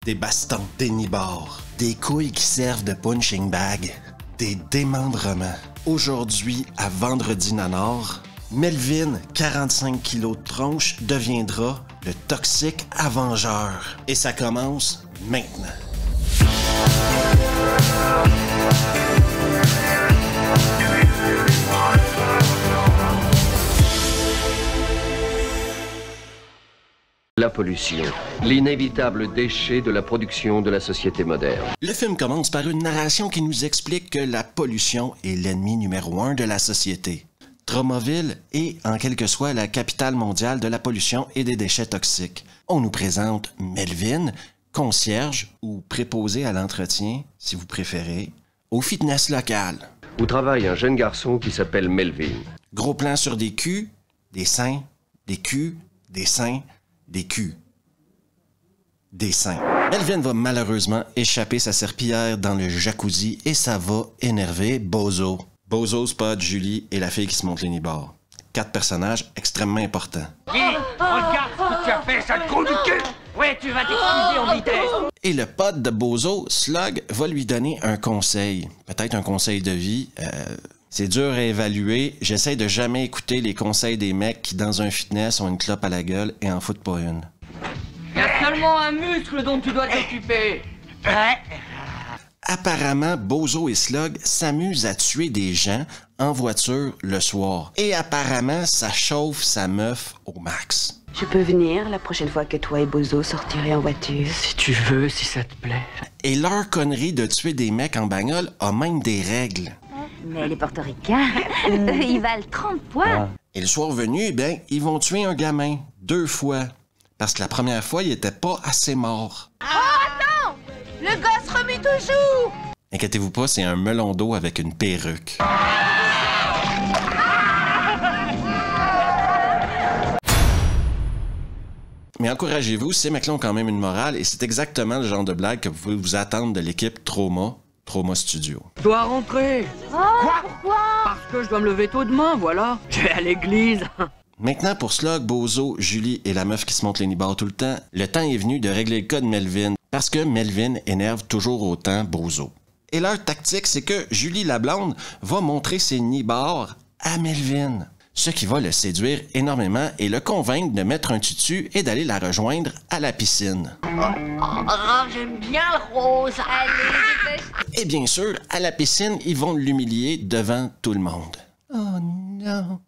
des bastons, des nibards, des couilles qui servent de punching bag, des démembrements. Aujourd'hui, à Vendredi Nanar, Melvin, 45 kilos de tronche, deviendra le Toxic Avengeur. Et ça commence maintenant. La pollution, l'inévitable déchet de la production de la société moderne. Le film commence par une narration qui nous explique que la pollution est l'ennemi numéro 1 de la société. Drummondville est, en quelque soit, la capitale mondiale de la pollution et des déchets toxiques. On nous présente Melvin, concierge ou préposé à l'entretien, si vous préférez, au fitness local. Où travaille un jeune garçon qui s'appelle Melvin. Gros plan sur des culs, des seins, des culs, des seins, des culs. Des seins. Melvin va malheureusement échapper sa serpillière dans le jacuzzi et ça va énerver Bozo. Bozo, Spot, Julie et la fille qui se monte les nibards. 4 personnages extrêmement importants. Regarde ce que tu as fait, sale gros du cul! Ouais, tu vas t'excuser en vitesse! Et le pote de Bozo, Slug, va lui donner un conseil. Peut-être un conseil de vie. C'est dur à évaluer. J'essaie de jamais écouter les conseils des mecs qui, dans un fitness, ont une clope à la gueule et en foutent pas une. Il y a seulement un muscle dont tu dois t'occuper. Apparemment, Bozo et Slug s'amusent à tuer des gens en voiture le soir. Et apparemment, ça chauffe sa meuf au max. Je peux venir la prochaine fois que toi et Bozo sortirez en voiture. Si tu veux, si ça te plaît. Et leur connerie de tuer des mecs en bagnole a même des règles. Mais les portoricains, ils valent 30 points. Et le soir venu, ben, ils vont tuer un gamin 2 fois. Parce que la première fois, il était pas assez mort. Oh non! Le gosse remue toujours! Inquiétez-vous pas, c'est un melon d'eau avec une perruque. Mais encouragez-vous, ces mecs-là ont quand même une morale et c'est exactement le genre de blague que vous pouvez vous attendre de l'équipe Trauma Studio. Je dois rentrer. Oh, pourquoi? Parce que je dois me lever tôt demain, voilà. Je vais à l'église. Maintenant, pour Slug, Bozo, Julie et la meuf qui se monte les nibards tout le temps, le temps est venu de régler le cas de Melvin, parce que Melvin énerve toujours autant Bozo. Et leur tactique, c'est que Julie la blonde va montrer ses nibards à Melvin, ce qui va le séduire énormément et le convaincre de mettre un tutu et d'aller la rejoindre à la piscine. J'aime bien le rose. Allez, Et bien sûr, à la piscine, ils vont l'humilier devant tout le monde. Oh non!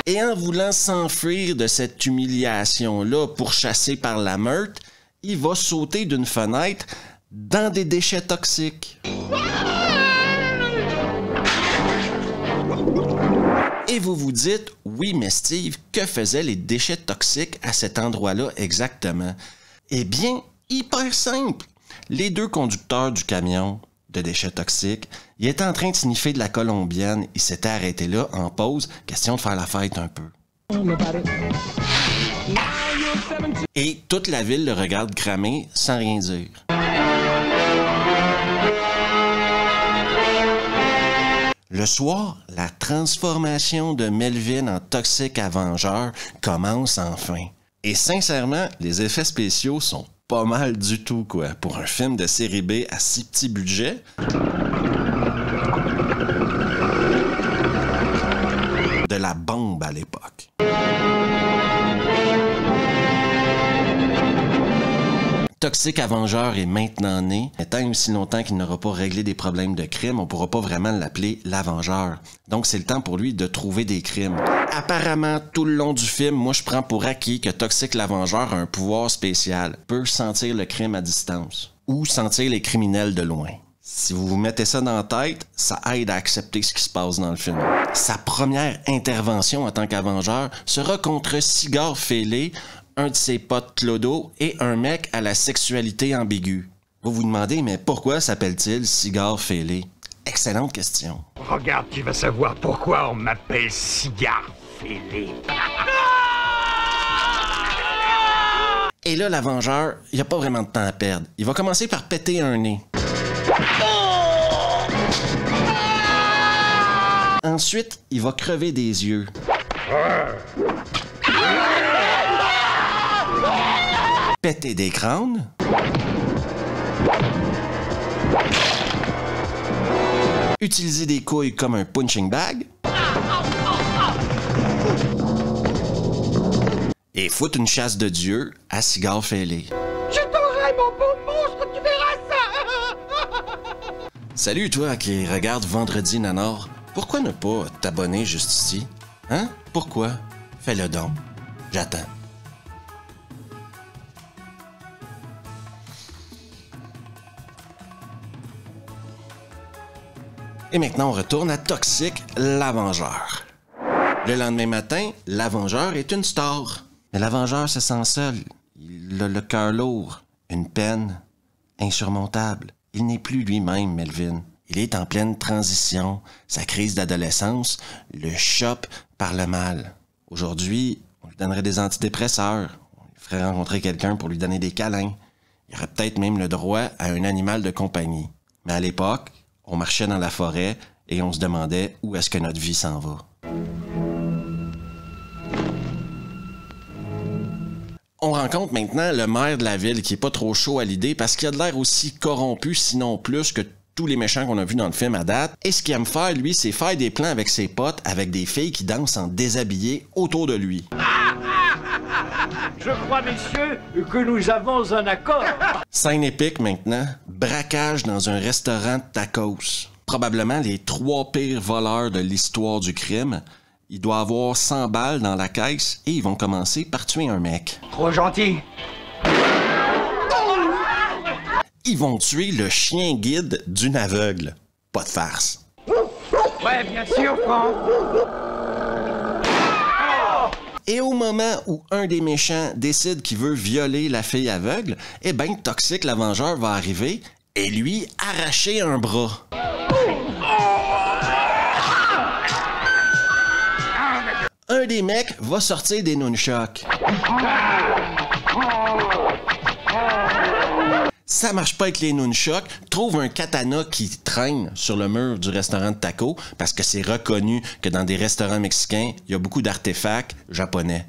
Et en voulant s'enfuir de cette humiliation-là pourchassé par la meute, il va sauter d'une fenêtre dans des déchets toxiques. Et vous vous dites, oui, mais Steve, que faisaient les déchets toxiques à cet endroit-là exactement? Eh bien, hyper simple. Les 2 conducteurs du camion de déchets toxiques, ils étaient en train de sniffer de la colombienne. Ils s'étaient arrêtés là, en pause, question de faire la fête un peu. Et toute la ville le regarde cramer sans rien dire. Le soir, la transformation de Melvin en Toxic Avengeur commence enfin. Et sincèrement, les effets spéciaux sont pas mal du tout, quoi. Pour un film de série B à si petit budget. De la bombe à l'époque. Toxic Avenger est maintenant né. Tant aussi longtemps qu'il n'aura pas réglé des problèmes de crime, on pourra pas vraiment l'appeler l'Avengeur. Donc c'est le temps pour lui de trouver des crimes. Apparemment, tout le long du film, moi je prends pour acquis que Toxic l'Avengeur a un pouvoir spécial. Peut sentir le crime à distance. Ou sentir les criminels de loin. Si vous vous mettez ça dans la tête, ça aide à accepter ce qui se passe dans le film. Sa première intervention en tant qu'Avengeur sera contre Cigar Fêlé, un de ses potes Clodo et un mec à la sexualité ambiguë. Vous vous demandez, mais pourquoi s'appelle-t-il Cigar Fêlé? Excellente question. Regarde, tu vas savoir pourquoi on m'appelle Cigar Fêlé. Et là, l'Avengeur, il a pas vraiment de temps à perdre. Il va commencer par péter un nez. Ensuite, il va crever des yeux. péter des crânes, utiliser des couilles comme un punching bag et foutre une chasse de Dieu à cigare fêlé. Je t'aurai, mon beau monstre, tu verras ça! Salut toi qui regarde Vendredi Nanor. Pourquoi ne pas t'abonner juste ici? Hein? Pourquoi? Fais-le donc. J'attends. Et maintenant, on retourne à Toxic, l'Avengeur. Le lendemain matin, l'Avengeur est une star. Mais l'Avengeur se sent seul. Il a le cœur lourd, une peine insurmontable. Il n'est plus lui-même, Melvin. Il est en pleine transition. Sa crise d'adolescence le chope par le mal. Aujourd'hui, on lui donnerait des antidépresseurs. On lui ferait rencontrer quelqu'un pour lui donner des câlins. Il aurait peut-être même le droit à un animal de compagnie. Mais à l'époque, on marchait dans la forêt et on se demandait où est-ce que notre vie s'en va. On rencontre maintenant le maire de la ville qui est pas trop chaud à l'idée parce qu'il a de l'air aussi corrompu, sinon plus, que tous les méchants qu'on a vus dans le film à date. Et ce qu'il aime faire, lui, c'est faire des plans avec ses potes, avec des filles qui dansent en déshabillé autour de lui. Je crois, messieurs, que nous avons un accord. Scène épique maintenant, braquage dans un restaurant de tacos. Probablement les 3 pires voleurs de l'histoire du crime. Il doit avoir 100 balles dans la caisse et ils vont commencer par tuer un mec. Trop gentil. Ils vont tuer le chien guide d'une aveugle. Pas de farce. Ouais, bien sûr, Franck. Et au moment où un des méchants décide qu'il veut violer la fille aveugle, eh ben Toxic l'Avengeur va arriver et lui arracher un bras. Un des mecs va sortir des nunchucks. Ça marche pas avec les nunchucks, trouve un katana qui traîne sur le mur du restaurant de tacos parce que c'est reconnu que dans des restaurants mexicains, il y a beaucoup d'artefacts japonais.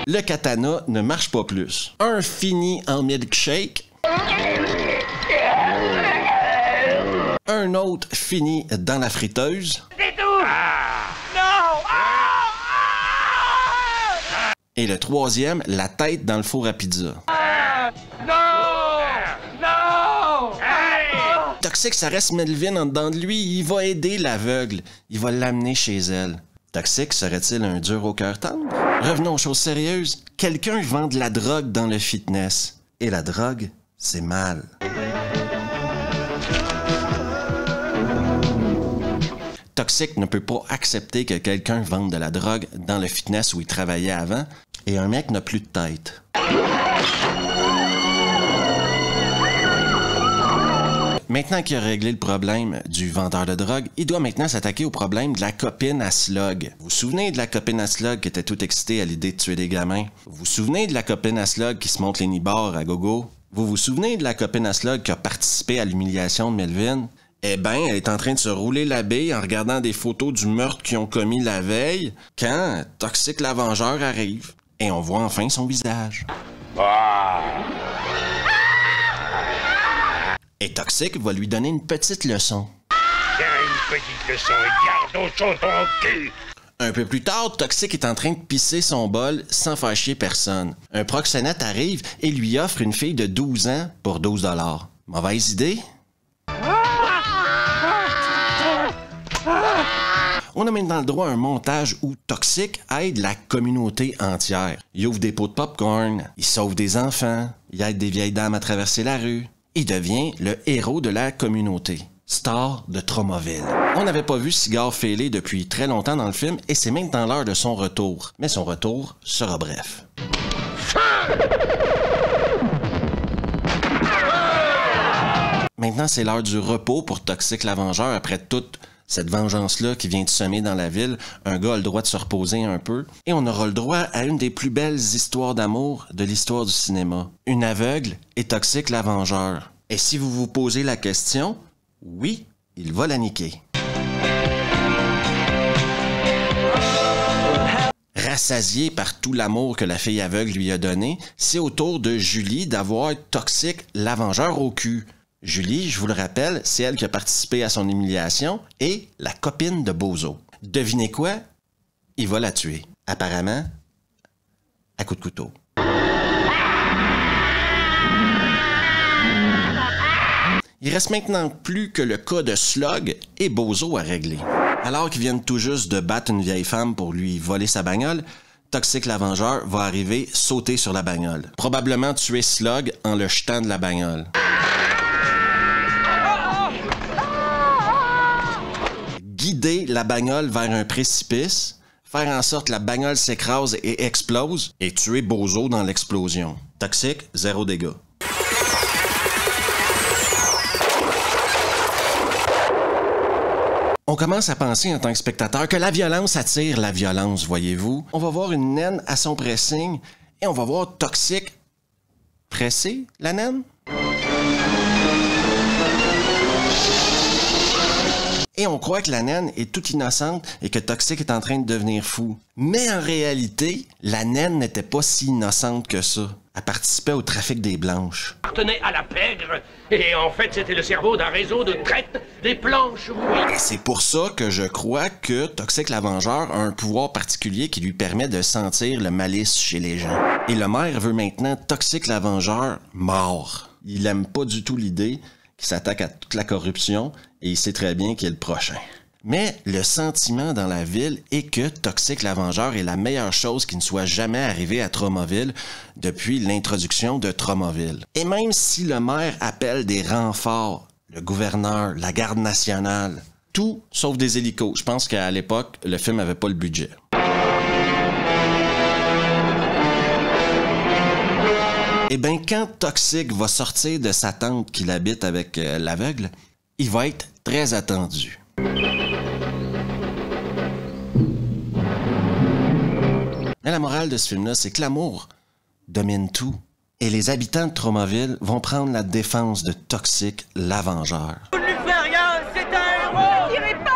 Le katana ne marche pas plus. Un fini en milkshake. Un autre fini dans la friteuse. C'est tout! Non! Et le troisième, la tête dans le four à pizza. Non! Non! Toxic, ça reste Melvin en dedans de lui. Il va aider l'aveugle. Il va l'amener chez elle. Toxic serait-il un dur au cœur tendre? Revenons aux choses sérieuses. Quelqu'un vend de la drogue dans le fitness. Et la drogue, c'est mal. Toxic ne peut pas accepter que quelqu'un vende de la drogue dans le fitness où il travaillait avant, et un mec n'a plus de tête. Maintenant qu'il a réglé le problème du vendeur de drogue, il doit maintenant s'attaquer au problème de la copine à Slug. Vous vous souvenez de la copine à Slug qui était toute excitée à l'idée de tuer des gamins? Vous vous souvenez de la copine à Slug qui se monte les nibards à gogo? Vous vous souvenez de la copine à Slug qui a participé à l'humiliation de Melvin? Eh ben, elle est en train de se rouler la bille en regardant des photos du meurtre qu'ils ont commis la veille quand Toxic l'Avengeur arrive. Et on voit enfin son visage. Et Toxic va lui donner une petite leçon. Tiens, une petite leçon et garde au chaud ton cul. Un peu plus tard, Toxic est en train de pisser son bol sans faire chier personne. Un proxénète arrive et lui offre une fille de 12 ans pour 12 $. Mauvaise idée? On a maintenant le droit à un montage où Toxic aide la communauté entière. Il ouvre des pots de popcorn, il sauve des enfants, il aide des vieilles dames à traverser la rue. Il devient le héros de la communauté. Star de Traumoville. On n'avait pas vu Cigare Fêlé depuis très longtemps dans le film et c'est maintenant l'heure de son retour. Mais son retour sera bref. Maintenant, c'est l'heure du repos pour Toxic l'Avengeur après toute cette vengeance-là qui vient de semer dans la ville. Un gars a le droit de se reposer un peu. Et on aura le droit à une des plus belles histoires d'amour de l'histoire du cinéma. Une aveugle et Toxic l'Avengeur. Et si vous vous posez la question, oui, il va la niquer. rassasié par tout l'amour que la fille aveugle lui a donné, c'est au tour de Julie d'avoir Toxic la Vengeur au cul. Julie, je vous le rappelle, c'est elle qui a participé à son humiliation et la copine de Bozo. Devinez quoi? Il va la tuer. Apparemment, à coups de couteau. Il reste maintenant plus que le cas de Slug et Bozo à régler. Alors qu'ils viennent tout juste de battre une vieille femme pour lui voler sa bagnole, Toxic la Vengeur va arriver sauter sur la bagnole. Probablement tuer Slug en le jetant de la bagnole. Guider la bagnole vers un précipice, faire en sorte que la bagnole s'écrase et explose, et tuer Bozo dans l'explosion. Toxic, 0 dégâts. On commence à penser en tant que spectateur que la violence attire la violence, voyez-vous. On va voir une naine à son pressing et on va voir Toxic presser la naine. Et on croit que la naine est toute innocente et que Toxic est en train de devenir fou. Mais en réalité, la naine n'était pas si innocente que ça. Elle participait au trafic des blanches. Appartenait à la pègre, et en fait c'était le cerveau d'un réseau de traite des planches rouillées. Et c'est pour ça que je crois que Toxic la Vengeur a un pouvoir particulier qui lui permet de sentir le malice chez les gens. Et le maire veut maintenant Toxic la Vengeur mort. Il aime pas du tout l'idée qu'il s'attaque à toute la corruption et il sait très bien qu'il est le prochain. Mais le sentiment dans la ville est que Toxic la Vengeur est la meilleure chose qui ne soit jamais arrivée à Traumoville depuis l'introduction de Traumoville. Et même si le maire appelle des renforts, le gouverneur, la garde nationale, tout sauf des hélicos. Je pense qu'à l'époque, le film n'avait pas le budget. Et bien, quand Toxic va sortir de sa tente qu'il habite avec l'aveugle, il va être très attendu. Mais la morale de ce film-là, c'est que l'amour domine tout. Et les habitants de Traumoville vont prendre la défense de Toxic la Vengeur. Vous ne lui faites rien, c'est un héros!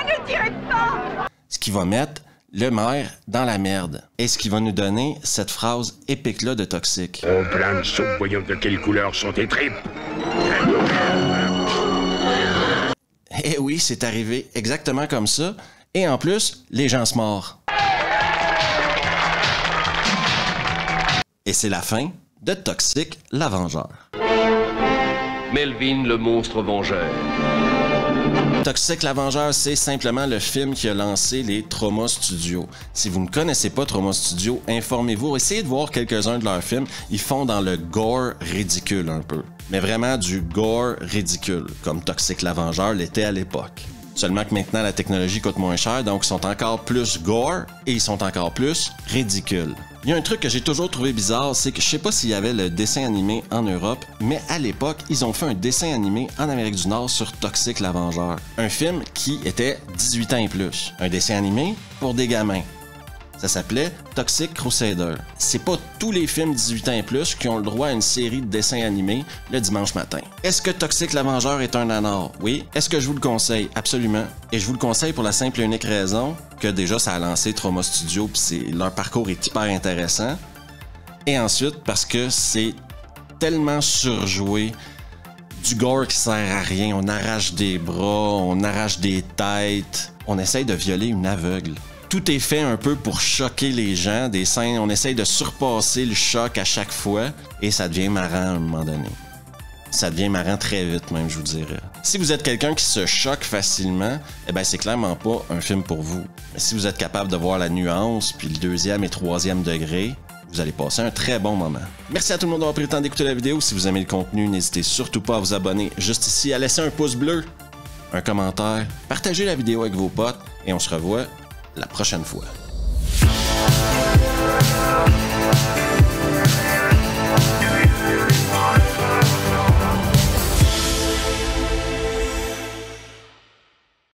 Ne tirez pas! Ce qui va mettre le maire dans la merde. Et ce qui va nous donner cette phrase épique-là de Toxic. Oh, plein de soupe, voyons de quelle couleur sont tes tripes. Eh oui, c'est arrivé exactement comme ça. Et en plus, les gens se mordent. Et c'est la fin de Toxic la Vengeur. Melvin le monstre vengeur. Toxic la Vengeur, c'est simplement le film qui a lancé les Troma Studios. Si vous ne connaissez pas Troma Studios, informez-vous, essayez de voir quelques-uns de leurs films. Ils font dans le gore ridicule un peu. Mais vraiment du gore ridicule, comme Toxic la Vengeur l'était à l'époque. Seulement que maintenant, la technologie coûte moins cher, donc ils sont encore plus gore et ils sont encore plus ridicules. Il y a un truc que j'ai toujours trouvé bizarre, c'est que je sais pas s'il y avait le dessin animé en Europe, mais à l'époque, ils ont fait un dessin animé en Amérique du Nord sur Toxic la Vengeur. Un film qui était 18 ans et plus. Un dessin animé pour des gamins. Ça s'appelait Toxic Crusader. C'est pas tous les films 18 ans et plus qui ont le droit à une série de dessins animés le dimanche matin. Est-ce que Toxic la Vengeur est un nanar? Oui. Est-ce que je vous le conseille? Absolument. Et je vous le conseille pour la simple et unique raison que déjà ça a lancé Troma Studio puis leur parcours est hyper intéressant. Et ensuite parce que c'est tellement surjoué, du gore qui sert à rien, on arrache des bras, on arrache des têtes, on essaye de violer une aveugle. Tout est fait un peu pour choquer les gens, des scènes, on essaye de surpasser le choc à chaque fois et ça devient marrant à un moment donné. Ça devient marrant très vite même, je vous dirais. Si vous êtes quelqu'un qui se choque facilement, eh ben c'est clairement pas un film pour vous. Mais si vous êtes capable de voir la nuance, puis le 2e et 3e degré, vous allez passer un très bon moment. Merci à tout le monde d'avoir pris le temps d'écouter la vidéo. Si vous aimez le contenu, n'hésitez surtout pas à vous abonner juste ici, à laisser un pouce bleu, un commentaire, partagez la vidéo avec vos potes et on se revoit la prochaine fois.